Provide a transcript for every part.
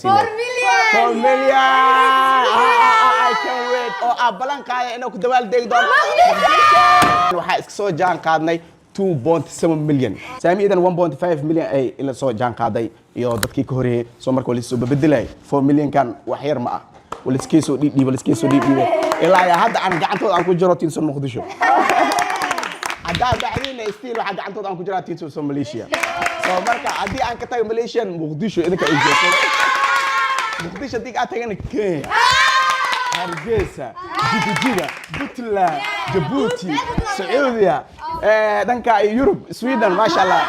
4 million. I can't wait. oo balan qaaday inuu ku dabaal deeg doono waxa iska soo jaan qaadnay 2.7 million saamiyadan 1.5 million ay ila soo jaan qaaday iyo dadkii ka horeeyay soo markoo la soo bedelay 4 million kan wax yar ma ah wala iskii soo dhiib ilaa hadda aan gacantooda aan ku jiro Tinson Muqdisho hadda bacdina stiil waxa gacantooda aan ku jiro Tinson Malaysia soo marka hadii aan ka tago Malaysia Muqdisho idinka ay joogto Muqdisho dig aad tagana Kenya Hargeysa Jigjiga Puntland Djibouti Saudiya dhanka Europe Sweden ma sha Allah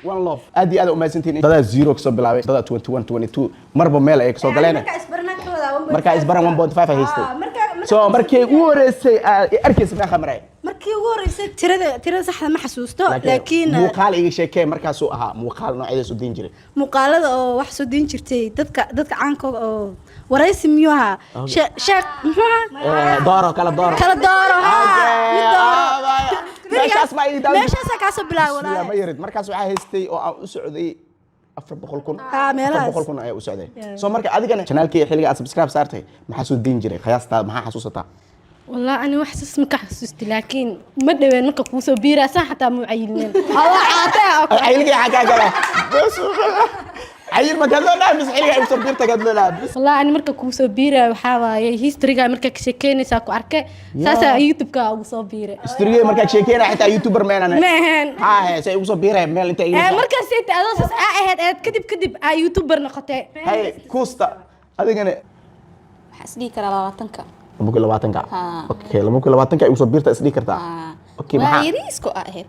one love adi aad u maasantiin dada zero kasoo bilaabay dada 21 22 marba meel ay kasoo galeen marka isbaran 1.5 ay haystay soo markii ugu horeysay arkaysa ma khamray markii ugu horeysay tirada saxda ma xasuusto laakiin muuqaal iga sheekay markaas uu ahaa muuqaal noocyada soo diin jiray muuqaalada oo wax soo diin jirtay dadka caanka oo waraysi miyuu ahaa sheek muxuu ahaa dooro kala dooro meeshaas ka soo bilaaway walaal ma yarid markaas waxa haystay oo aan u socday 400,000 400,000 ay u socday soo marka adigana channelkii xilliga aad subscribe saartay maxaa soo diin jiray qiyaasta maxaa xasuusataa والله أنا واحد اسمك حسستي لكن ما أدري إنك كوسو بيرة صح حتى مو عيلين الله عاطاه عيلك يا حكا كلا بس عيل ما قال له بس عيلك كوسو بيرة قال له بس والله أنا مركب كوسو بيرة وحاول هيستوري قال مركب شكيني ساكو أركه ساسا يوتيوب كوسو بيرة هيستوري مركب شكيني حتى يوتيوبر مان أنا مهن ها سي كوسو بيرة مال أنت مركب سيت أدوس كذب يوتيوبر نقطة هاي كوستا هذا كان حسدي كلا لواتنك ممكن 20 ka okay mumkin 20 ka igu soo biirta isdii kartaa okay maxaa yariisko ahayd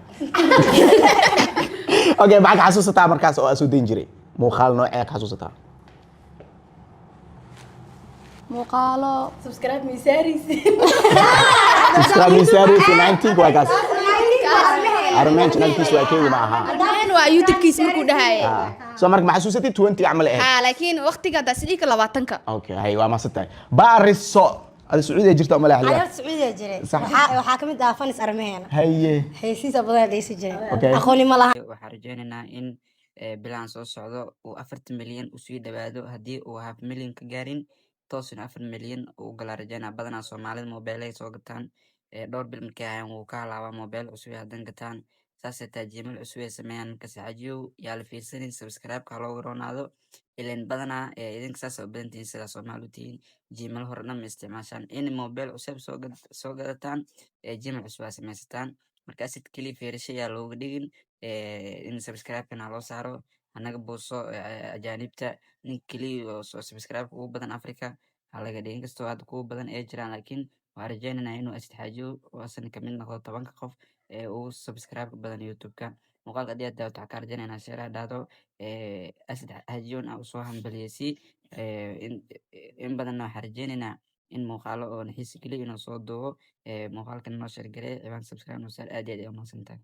okay maxaa xasuusataa markaas oo soo deyn jiray muuqaal noocee xasuusataa muuqaalo subscribe misaris 90 waa kaas armaan channelkiisu waa keeyay ma aha adaan waa youtube-kiisa markuu dhahay soo marka ma xasuusatay 20 amal ah laakiin waqtiga dasdii ka 20 ka okay hay waa ma satay baariso السعودية جرت أمال أهلها. أنا السعودية جري. وحاكم دافنس أرمينا. هي سيسا بدل ليس جري. أوكي. أخوني مالها. وحرجينا إن بلان سو سعودة و4 مليون وسويد بعده هدي و5 مليون كجارين توصل 4 مليون وقال رجعنا بدنا سومالي موبايل سوقتان دور بالمكان وكالا موبايل وسوي هدن قتان ساسة تجميل وسوي سمين كسعجيو يالي في سنين سبسكرايب كالو رونالدو إلين بدنا إذن ساسة بنتين سلا سومالوتين جيميل هورنم استعماشان إن موبايل وسب سوقتان جيميل وسوي سميستان markaasid kali feerashaya looga dhigin in subscribe kana loo saaro anaga booso ajaanibta nin kali oo subscribe ugu badan Afrika halaga dhigin kasto aad ku badan ee jiraan laakiin waa rajaynaa inuu istixaajiyo wasan kamid noqdo 10 qof ee uu subscribe badan YouTube-ka muuqaalka hadii aad daawato ka rajaynaa share daado istixaajiyoon oo soo hambaliyay in badan oo rajaynaa in muuqaalo oo naxis kaliya inuu soo duubo muuqaalkan noo share gareey ciwaan subscribe noo saar aad iyo aad u mahadsantahay